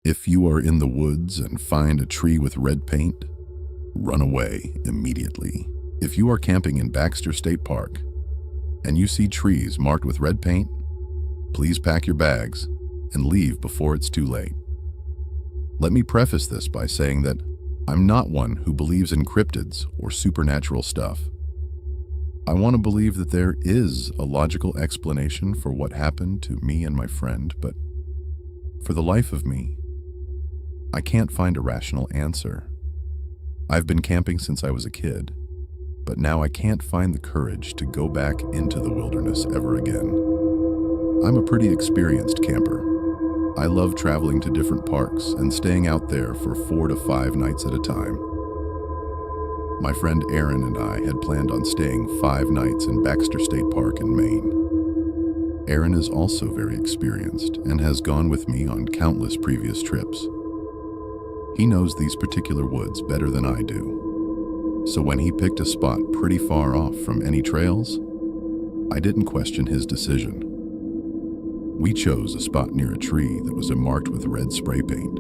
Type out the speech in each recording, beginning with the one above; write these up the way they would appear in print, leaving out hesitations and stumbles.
If you are in the woods and find a tree with red paint, run away immediately. If you are camping in Baxter State Park and you see trees marked with red paint, please pack your bags and leave before it's too late. Let me preface this by saying that I'm not one who believes in cryptids or supernatural stuff. I want to believe that there is a logical explanation for what happened to me and my friend, but for the life of me, I can't find a rational answer. I've been camping since I was a kid, but now I can't find the courage to go back into the wilderness ever again. I'm a pretty experienced camper. I love traveling to different parks and staying out there for 4 to 5 nights at a time. My friend Aaron and I had planned on staying 5 nights in Baxter State Park in Maine. Aaron is also very experienced and has gone with me on countless previous trips. He knows these particular woods better than I do. So when he picked a spot pretty far off from any trails, I didn't question his decision. We chose a spot near a tree that was marked with red spray paint.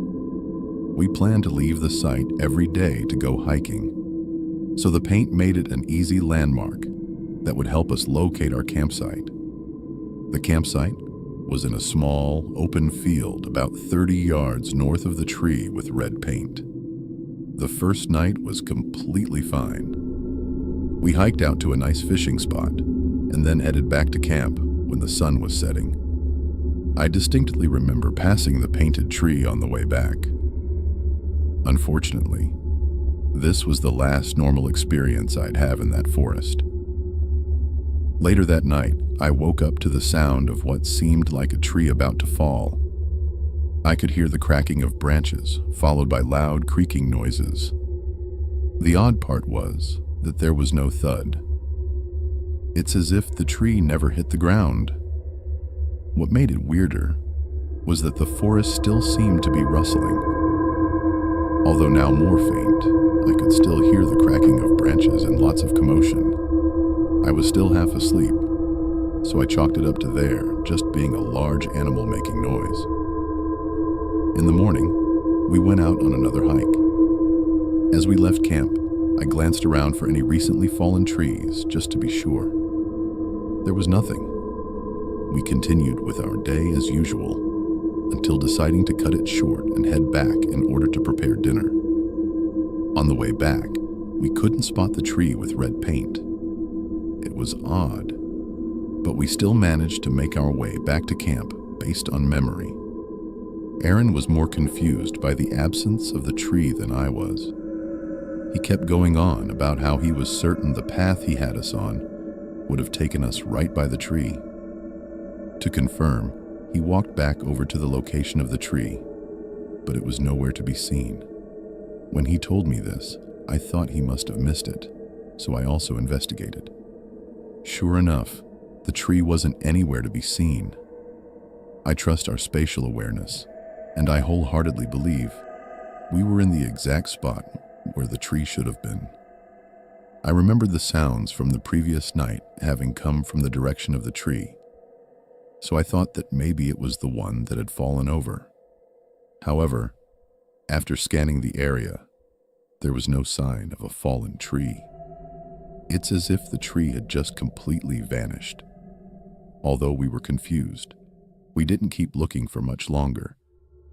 We planned to leave the site every day to go hiking, so the paint made it an easy landmark that would help us locate our campsite. The campsite was in a small, open field about 30 yards north of the tree with red paint. The first night was completely fine. We hiked out to a nice fishing spot and then headed back to camp when the sun was setting. I distinctly remember passing the painted tree on the way back. Unfortunately, this was the last normal experience I'd have in that forest. Later that night, I woke up to the sound of what seemed like a tree about to fall. I could hear the cracking of branches, followed by loud creaking noises. The odd part was that there was no thud. It's as if the tree never hit the ground. What made it weirder was that the forest still seemed to be rustling. Although now more faint, I could still hear the cracking of branches and lots of commotion. I was still half asleep, so I chalked it up to there just being a large animal making noise. In the morning, we went out on another hike. As we left camp, I glanced around for any recently fallen trees just to be sure. There was nothing. We continued with our day as usual until deciding to cut it short and head back in order to prepare dinner. On the way back, we couldn't spot the tree with red paint. It was odd, but we still managed to make our way back to camp based on memory. Aaron was more confused by the absence of the tree than I was. He kept going on about how he was certain the path he had us on would have taken us right by the tree. To confirm, he walked back over to the location of the tree, but it was nowhere to be seen. When he told me this, I thought he must have missed it, so I also investigated. Sure enough, the tree wasn't anywhere to be seen. I trust our spatial awareness, and I wholeheartedly believe we were in the exact spot where the tree should have been. I remembered the sounds from the previous night having come from the direction of the tree, so I thought that maybe it was the one that had fallen over. However, after scanning the area, there was no sign of a fallen tree. It's as if the tree had just completely vanished. Although we were confused, we didn't keep looking for much longer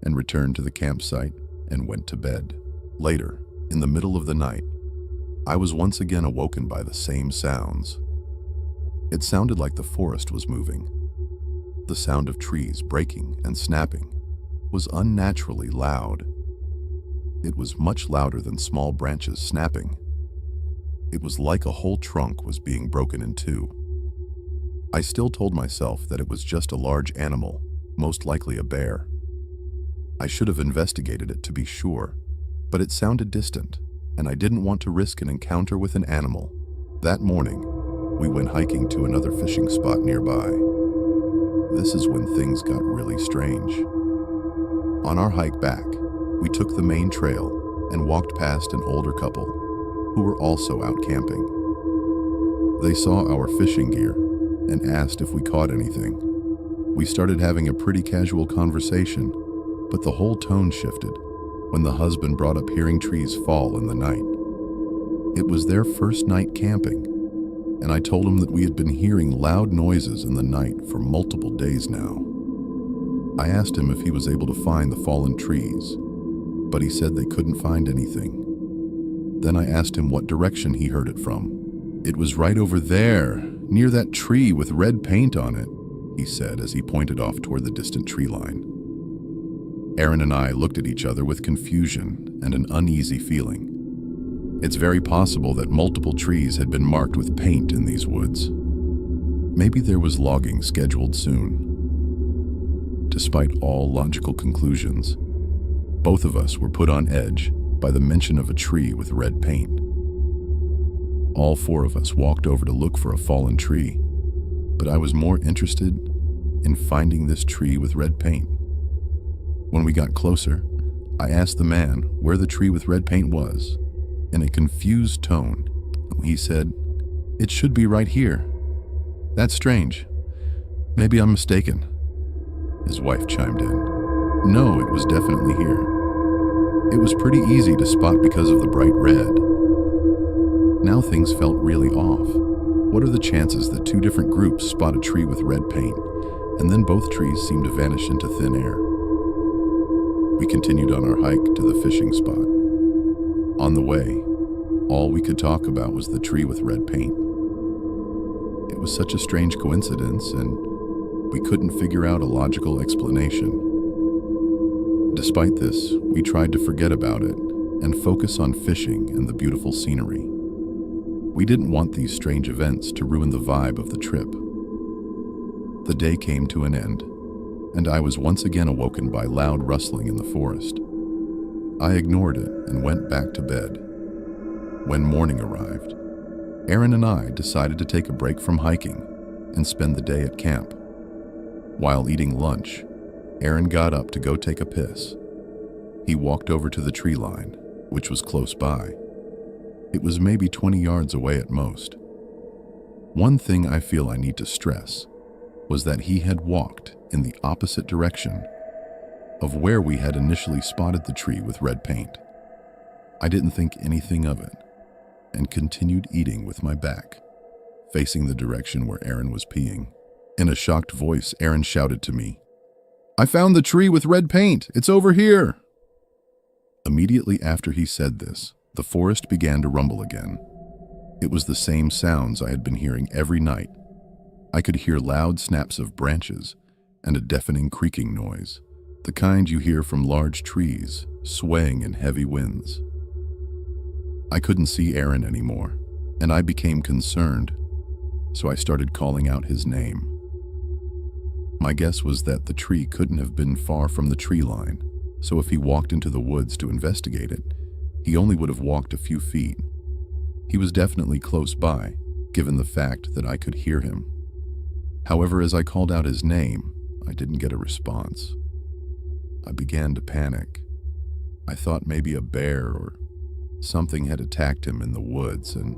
and returned to the campsite and went to bed. Later, in the middle of the night, I was once again awoken by the same sounds. It sounded like the forest was moving. The sound of trees breaking and snapping was unnaturally loud. It was much louder than small branches snapping. It was like a whole trunk was being broken in two. I still told myself that it was just a large animal, most likely a bear. I should have investigated it to be sure, but it sounded distant, and I didn't want to risk an encounter with an animal. That morning, we went hiking to another fishing spot nearby. This is when things got really strange. On our hike back, we took the main trail and walked past an older couple who were also out camping. They saw our fishing gear and asked if we caught anything. We started having a pretty casual conversation, But the whole tone shifted when the husband brought up hearing trees fall in the night. It was their first night camping, and I told him that we had been hearing loud noises in the night for multiple days now. I asked him if he was able to find the fallen trees, but he said they couldn't find anything. Then I asked him what direction he heard it from. "It was right over there, near that tree with red paint on it," he said as he pointed off toward the distant tree line. Aaron and I looked at each other with confusion and an uneasy feeling. It's very possible that multiple trees had been marked with paint in these woods. Maybe there was logging scheduled soon. Despite all logical conclusions, both of us were put on edge by the mention of a tree with red paint. All four of us walked over to look for a fallen tree, but I was more interested in finding this tree with red paint. When we got closer, I asked the man where the tree with red paint was. In a confused tone, he said, "It should be right here." "That's strange. Maybe I'm mistaken," his wife chimed in. "No, it was definitely here. It was pretty easy to spot because of the bright red." Now things felt really off. What are the chances that two different groups spot a tree with red paint, and then both trees seem to vanish into thin air? We continued on our hike to the fishing spot. On the way, all we could talk about was the tree with red paint. It was such a strange coincidence, and we couldn't figure out a logical explanation. Despite this, we tried to forget about it and focus on fishing and the beautiful scenery. We didn't want these strange events to ruin the vibe of the trip. The day came to an end, and I was once again awoken by loud rustling in the forest. I ignored it and went back to bed. When morning arrived, Aaron and I decided to take a break from hiking and spend the day at camp. While eating lunch, Aaron got up to go take a piss. He walked over to the tree line, which was close by. It was maybe 20 yards away at most. One thing I feel I need to stress was that he had walked in the opposite direction of where we had initially spotted the tree with red paint. I didn't think anything of it and continued eating with my back, facing the direction where Aaron was peeing. In a shocked voice, Aaron shouted to me, "I found the tree with red paint! It's over here!" Immediately after he said this, the forest began to rumble again. It was the same sounds I had been hearing every night. I could hear loud snaps of branches and a deafening creaking noise, the kind you hear from large trees swaying in heavy winds. I couldn't see Aaron anymore, and I became concerned, so I started calling out his name. My guess was that the tree couldn't have been far from the tree line, so if he walked into the woods to investigate it, he only would have walked a few feet. He was definitely close by, given the fact that I could hear him. However, as I called out his name, I didn't get a response. I began to panic. I thought maybe a bear or something had attacked him in the woods, and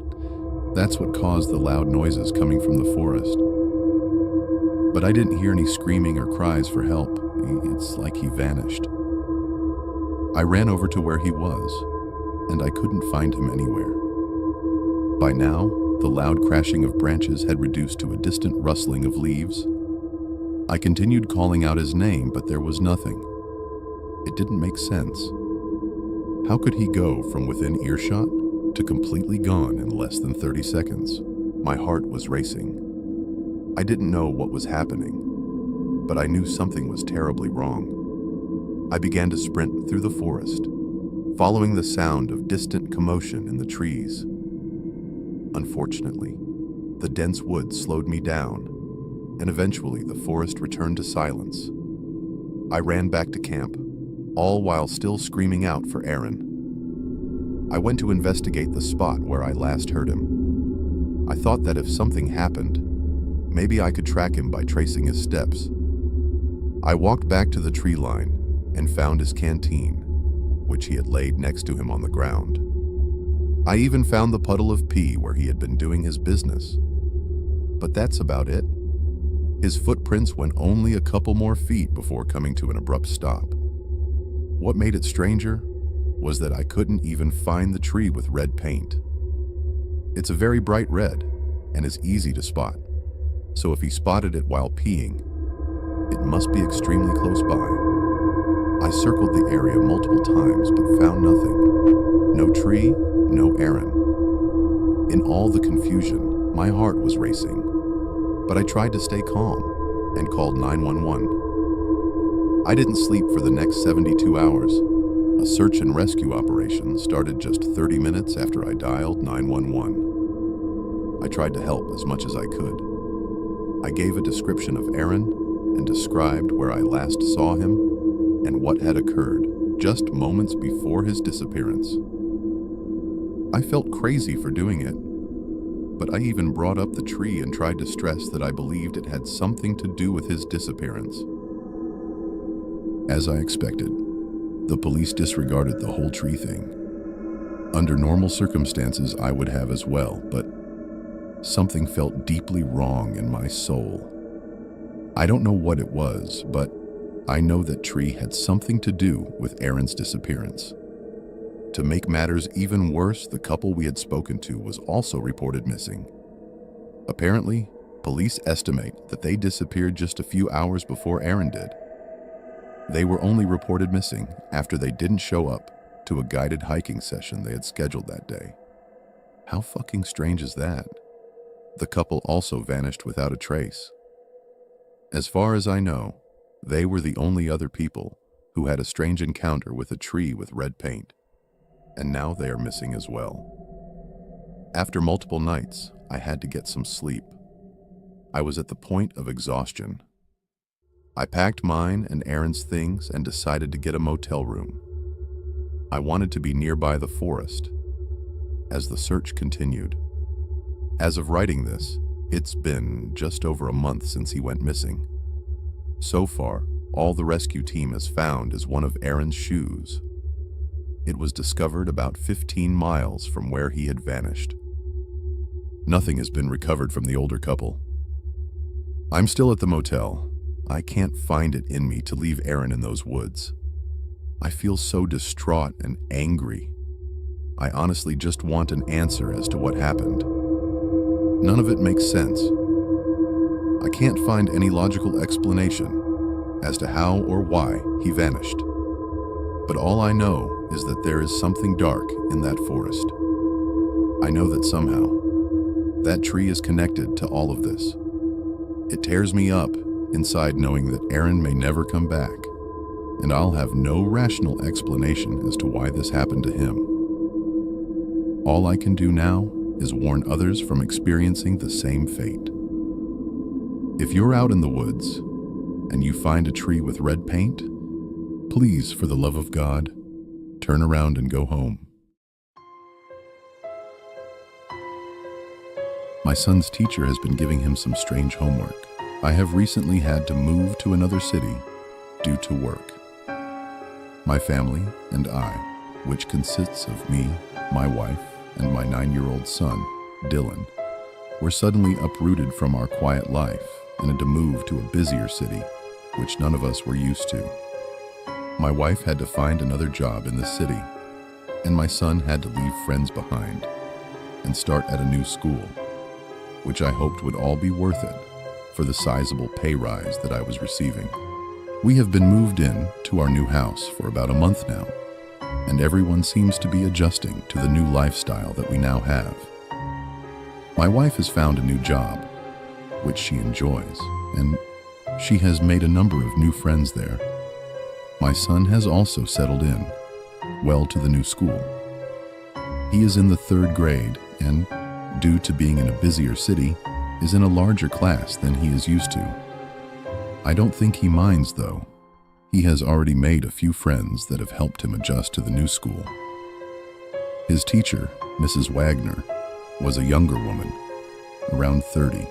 that's what caused the loud noises coming from the forest. But I didn't hear any screaming or cries for help. It's like he vanished. I ran over to where he was, and I couldn't find him anywhere. By now, the loud crashing of branches had reduced to a distant rustling of leaves. I continued calling out his name, but there was nothing. It didn't make sense. How could he go from within earshot to completely gone in less than 30 seconds? My heart was racing. I didn't know what was happening, but I knew something was terribly wrong. I began to sprint through the forest, following the sound of distant commotion in the trees. Unfortunately, the dense woods slowed me down, and eventually the forest returned to silence. I ran back to camp, all while still screaming out for Aaron. I went to investigate the spot where I last heard him. I thought that if something happened, maybe I could track him by tracing his steps. I walked back to the tree line and found his canteen, which he had laid next to him on the ground. I even found the puddle of pee where he had been doing his business. But that's about it. His footprints went only a couple more feet before coming to an abrupt stop. What made it stranger was that I couldn't even find the tree with red paint. It's a very bright red and is easy to spot, so if he spotted it while peeing, it must be extremely close by. I circled the area multiple times but found nothing. No tree, no Aaron. In all the confusion, my heart was racing, but I tried to stay calm and called 911. I didn't sleep for the next 72 hours. A search and rescue operation started just 30 minutes after I dialed 911. I tried to help as much as I could. I gave a description of Aaron and described where I last saw him and what had occurred just moments before his disappearance. I felt crazy for doing it, but I even brought up the tree and tried to stress that I believed it had something to do with his disappearance. As I expected, the police disregarded the whole tree thing. Under normal circumstances, I would have as well, but something felt deeply wrong in my soul. I don't know what it was, but I know that tree had something to do with Aaron's disappearance. To make matters even worse, the couple we had spoken to was also reported missing. Apparently, police estimate that they disappeared just a few hours before Aaron did. They were only reported missing after they didn't show up to a guided hiking session they had scheduled that day. How fucking strange is that? The couple also vanished without a trace. As far as I know, they were the only other people who had a strange encounter with a tree with red paint, and now they are missing as well. After multiple nights, I had to get some sleep. I was at the point of exhaustion. I packed mine and Aaron's things and decided to get a motel room. I wanted to be nearby the forest as the search continued. As of writing this, it's been just over a month since he went missing. So far, all the rescue team has found is one of Aaron's shoes. It was discovered about 15 miles from where he had vanished. Nothing has been recovered from the older couple. I'm still at the motel. I can't find it in me to leave Aaron in those woods. I feel so distraught and angry. I honestly just want an answer as to what happened. None of it makes sense. I can't find any logical explanation as to how or why he vanished. But all I know is that there is something dark in that forest. I know that somehow that tree is connected to all of this. It tears me up inside knowing that Aaron may never come back, and I'll have no rational explanation as to why this happened to him. All I can do now is warn others from experiencing the same fate. If you're out in the woods and you find a tree with red paint, please, for the love of God, turn around and go home. My son's teacher has been giving him some strange homework. I have recently had to move to another city due to work. My family and I, which consists of me, my wife, and my 9-year-old son, Dylan, were suddenly uprooted from our quiet life and had to move to a busier city, which none of us were used to. My wife had to find another job in the city, and my son had to leave friends behind and start at a new school, which I hoped would all be worth it for the sizable pay rise that I was receiving. We have been moved in to our new house for about a month now, and everyone seems to be adjusting to the new lifestyle that we now have. My wife has found a new job, which she enjoys, and she has made a number of new friends there. My son has also settled in well to the new school. He is in the 3rd grade and, due to being in a busier city, is in a larger class than he is used to. I don't think he minds though. He has already made a few friends that have helped him adjust to the new school. His teacher, Mrs. Wagner, was a younger woman, around 30,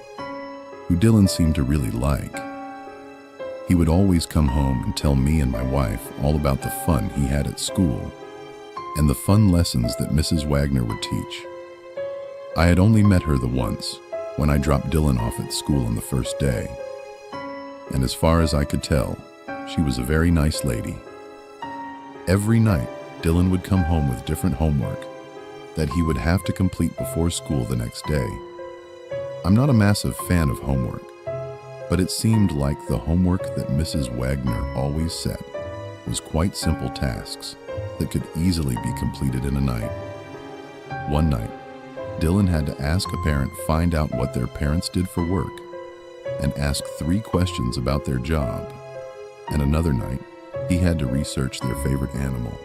who Dylan seemed to really like. He would always come home and tell me and my wife all about the fun he had at school and the fun lessons that Mrs. Wagner would teach. I had only met her the once, when I dropped Dylan off at school on the first day, and as far as I could tell, she was a very nice lady. Every night, Dylan would come home with different homework that he would have to complete before school the next day. I'm not a massive fan of homework, but it seemed like the homework that Mrs. Wagner always set was quite simple tasks that could easily be completed in a night. One night, Dylan had to ask a parent find out what their parents did for work and ask 3 questions about their job. And another night, he had to research their favorite animal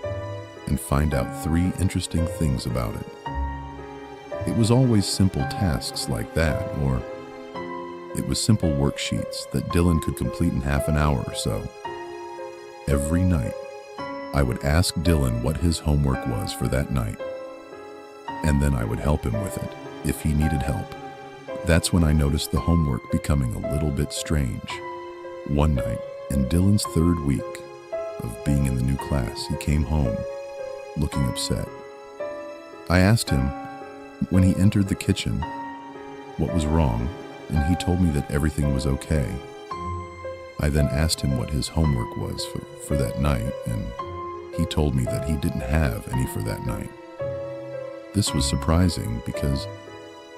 and find out 3 interesting things about it. It was always simple tasks like that, or it was simple worksheets that Dylan could complete in half an hour or so. Every night, I would ask Dylan what his homework was for that night, and then I would help him with it if he needed help. That's when I noticed the homework becoming a little bit strange. One night, in Dylan's 3rd week of being in the new class, he came home looking upset. I asked him when he entered the kitchen what was wrong, and he told me that everything was okay. I then asked him what his homework was for that night, and he told me that he didn't have any for that night. This was surprising because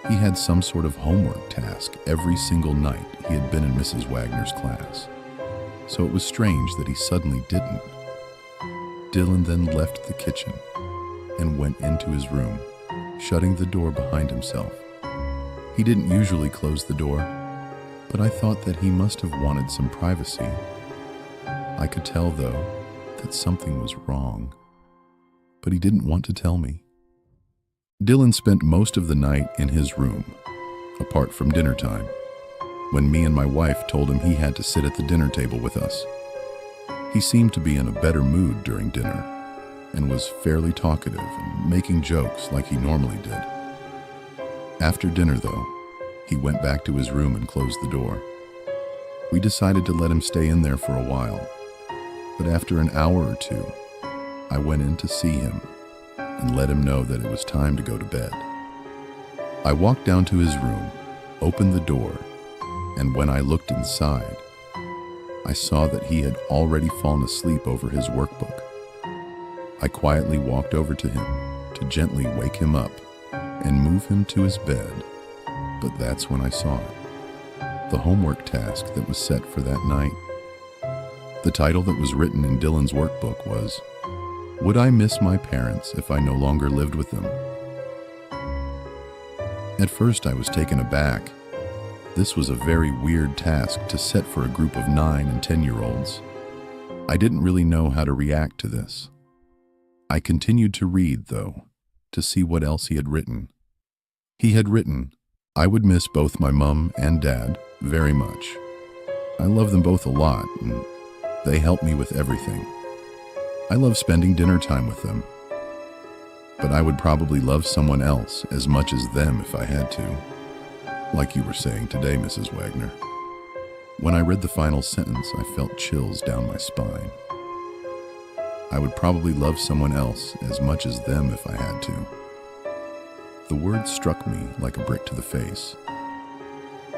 he had some sort of homework task every single night he had been in Mrs. Wagner's class. So it was strange that he suddenly didn't. Dylan then left the kitchen and went into his room, shutting the door behind himself. He didn't usually close the door, but I thought that he must have wanted some privacy. I could tell, though, that something was wrong, but he didn't want to tell me. Dylan spent most of the night in his room, apart from dinner time, when me and my wife told him he had to sit at the dinner table with us. He seemed to be in a better mood during dinner and was fairly talkative and making jokes like he normally did. After dinner, though, he went back to his room and closed the door. We decided to let him stay in there for a while, but after an hour or 2, I went in to see him and let him know that it was time to go to bed. I walked down to his room, opened the door, and when I looked inside, I saw that he had already fallen asleep over his workbook. I quietly walked over to him to gently wake him up and move him to his bed, but that's when I saw it. The homework task that was set for that night. The title that was written in Dylan's workbook was, "Would I miss my parents if I no longer lived with them?" At first I was taken aback. This was a very weird task to set for a group of 9 and 10-year-olds. I didn't really know how to react to this. I continued to read, though, to see what else he had written. He had written, "I would miss both my mom and dad very much. I love them both a lot, and they help me with everything. I love spending dinner time with them. But I would probably love someone else as much as them if I had to. Like you were saying today, Mrs. Wagner." When I read the final sentence, I felt chills down my spine. I would probably love someone else as much as them if I had to. The words struck me like a brick to the face.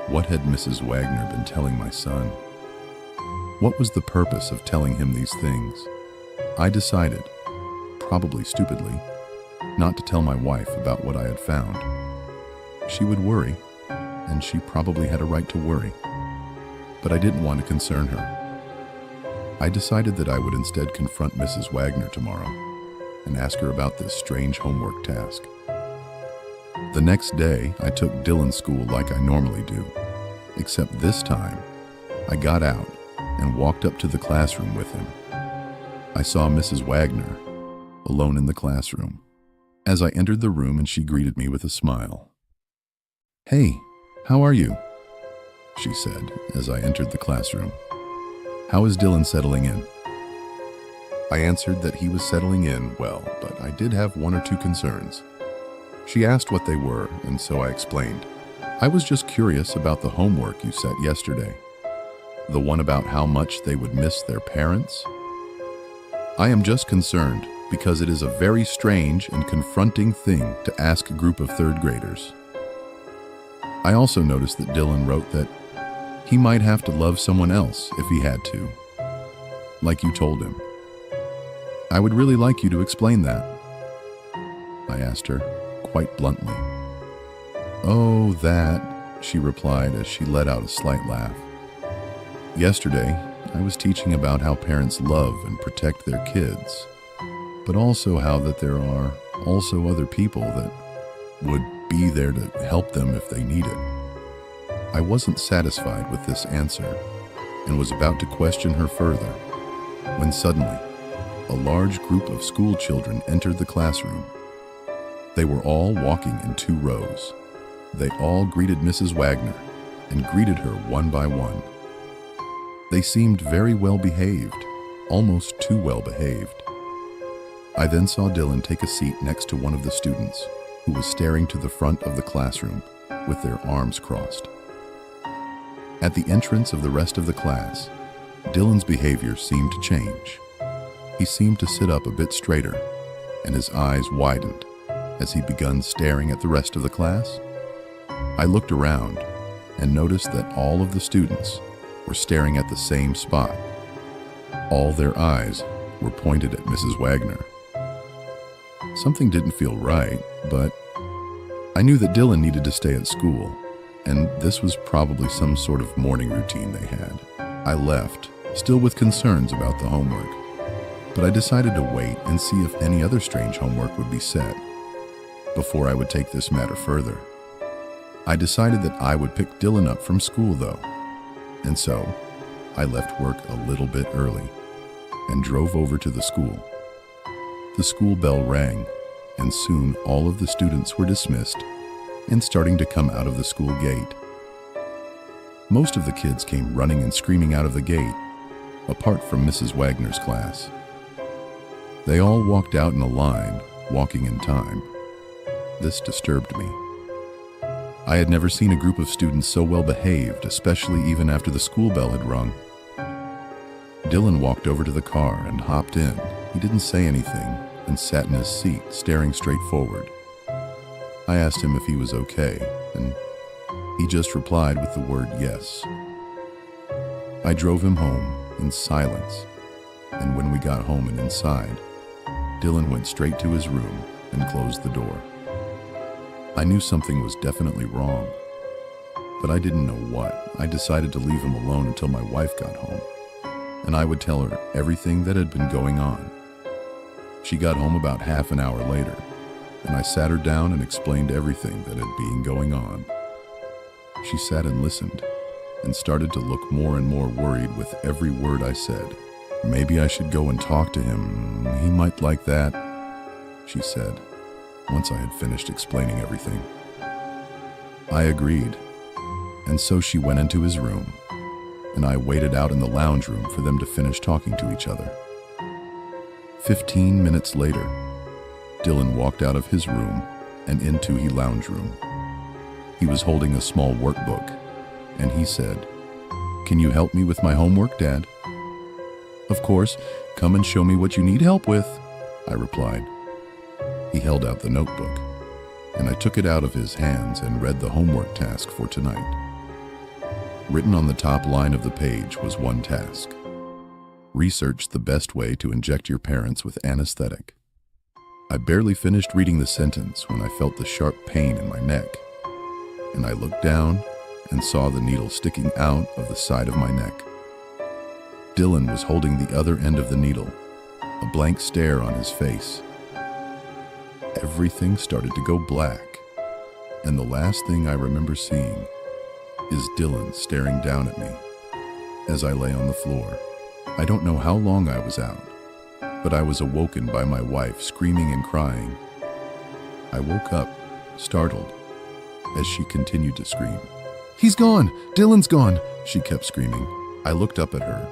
What had Mrs. Wagner been telling my son? What was the purpose of telling him these things? I decided, probably stupidly, not to tell my wife about what I had found. She would worry, and she probably had a right to worry, but I didn't want to concern her. I decided that I would instead confront Mrs. Wagner tomorrow and ask her about this strange homework task. The next day, I took Dylan's school like I normally do, except this time, I got out and walked up to the classroom with him. I saw Mrs. Wagner alone in the classroom. As I entered the room, and she greeted me with a smile. "Hey, how are you?" she said as I entered the classroom. "How is Dylan settling in?" I answered that he was settling in well, but I did have 1 or 2 concerns. She asked what they were, and so I explained. "I was just curious about the homework you set yesterday. The one about how much they would miss their parents. I am just concerned because it is a very strange and confronting thing to ask a group of 3rd graders. I also noticed that Dylan wrote that he might have to love someone else if he had to, like you told him. I would really like you to explain that, I asked her, quite bluntly. Oh, that, she replied as she let out a slight laugh. Yesterday, I was teaching about how parents love and protect their kids, but also how that there are also other people that would be there to help them if they need it. I wasn't satisfied with this answer and was about to question her further when suddenly a large group of school children entered the classroom. They were all walking in 2 rows. They all greeted Mrs. Wagner and greeted her one by one. They seemed very well behaved, almost too well behaved. I then saw Dylan take a seat next to one of the students who was staring to the front of the classroom with their arms crossed. At the entrance of the rest of the class, Dylan's behavior seemed to change. He seemed to sit up a bit straighter, and his eyes widened as he began staring at the rest of the class. I looked around and noticed that all of the students were staring at the same spot. All their eyes were pointed at Mrs. Wagner. Something didn't feel right, but I knew that Dylan needed to stay at school, and this was probably some sort of morning routine they had. I left, still with concerns about the homework, but I decided to wait and see if any other strange homework would be set before I would take this matter further. I decided that I would pick Dylan up from school though, and so I left work a little bit early and drove over to the school. The school bell rang, and soon all of the students were dismissed and starting to come out of the school gate. Most of the kids came running and screaming out of the gate, apart from Mrs. Wagner's class. They all walked out in a line, walking in time. This disturbed me. I had never seen a group of students so well behaved, especially even after the school bell had rung. Dylan walked over to the car and hopped in. He didn't say anything and sat in his seat, staring straight forward. I asked him if he was okay, and he just replied with the word yes. I drove him home in silence, and when we got home and inside, Dylan went straight to his room and closed the door. I knew something was definitely wrong, but I didn't know what. I decided to leave him alone until my wife got home, and I would tell her everything that had been going on. She got home about half an hour later, and I sat her down and explained everything that had been going on. She sat and listened, and started to look more and more worried with every word I said. Maybe I should go and talk to him. He might like that, she said, once I had finished explaining everything. I agreed, and so she went into his room, and I waited out in the lounge room for them to finish talking to each other. 15 minutes later, Dylan walked out of his room and into the lounge room. He was holding a small workbook, and he said, "Can you help me with my homework, Dad?" "Of course, come and show me what you need help with," I replied. He held out the notebook, and I took it out of his hands and read the homework task for tonight. Written on the top line of the page was one task: research the best way to inject your parents with anesthetic. I barely finished reading the sentence when I felt the sharp pain in my neck, and I looked down and saw the needle sticking out of the side of my neck. Dylan was holding the other end of the needle, a blank stare on his face. Everything started to go black, and the last thing I remember seeing is Dylan staring down at me as I lay on the floor. I don't know how long I was out, but I was awoken by my wife screaming and crying. I woke up, startled, as she continued to scream. "He's gone! Dylan's gone!" she kept screaming. I looked up at her,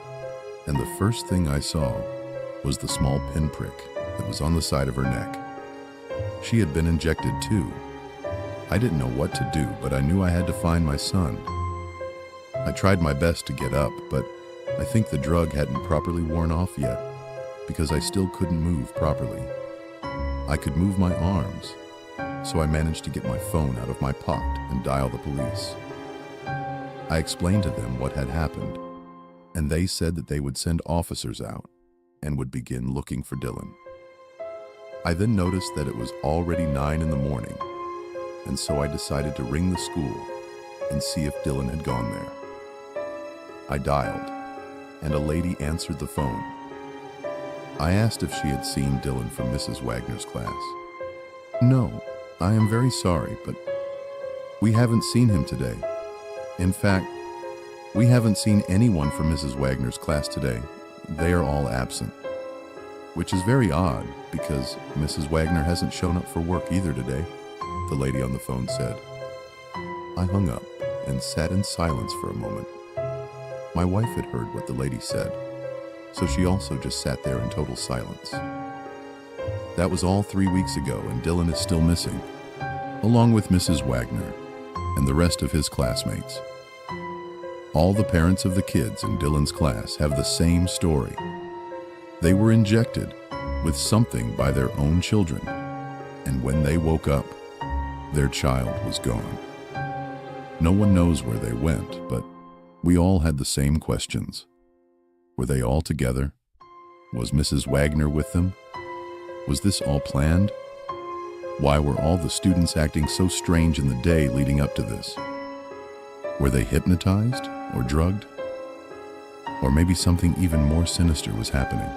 and the first thing I saw was the small pinprick that was on the side of her neck. She had been injected too. I didn't know what to do, but I knew I had to find my son. I tried my best to get up, but I think the drug hadn't properly worn off yet, because I still couldn't move properly. I could move my arms, so I managed to get my phone out of my pocket and dial the police. I explained to them what had happened, and they said that they would send officers out and would begin looking for Dylan. I then noticed that it was already 9 in the morning, and so I decided to ring the school and see if Dylan had gone there. I dialed, and a lady answered the phone. I asked if she had seen Dylan from Mrs. Wagner's class. "No, I am very sorry, but we haven't seen him today. In fact, we haven't seen anyone from Mrs. Wagner's class today. They are all absent." Which is very odd, because Mrs. Wagner hasn't shown up for work either today, the lady on the phone said. I hung up and sat in silence for a moment. My wife had heard what the lady said, so she also just sat there in total silence. That was all 3 weeks ago, and Dylan is still missing, along with Mrs. Wagner and the rest of his classmates. All the parents of the kids in Dylan's class have the same story. They were injected with something by their own children, and when they woke up, their child was gone. No one knows where they went, but we all had the same questions. Were they all together? Was Mrs. Wagner with them? Was this all planned? Why were all the students acting so strange in the day leading up to this? Were they hypnotized or drugged? Or maybe something even more sinister was happening.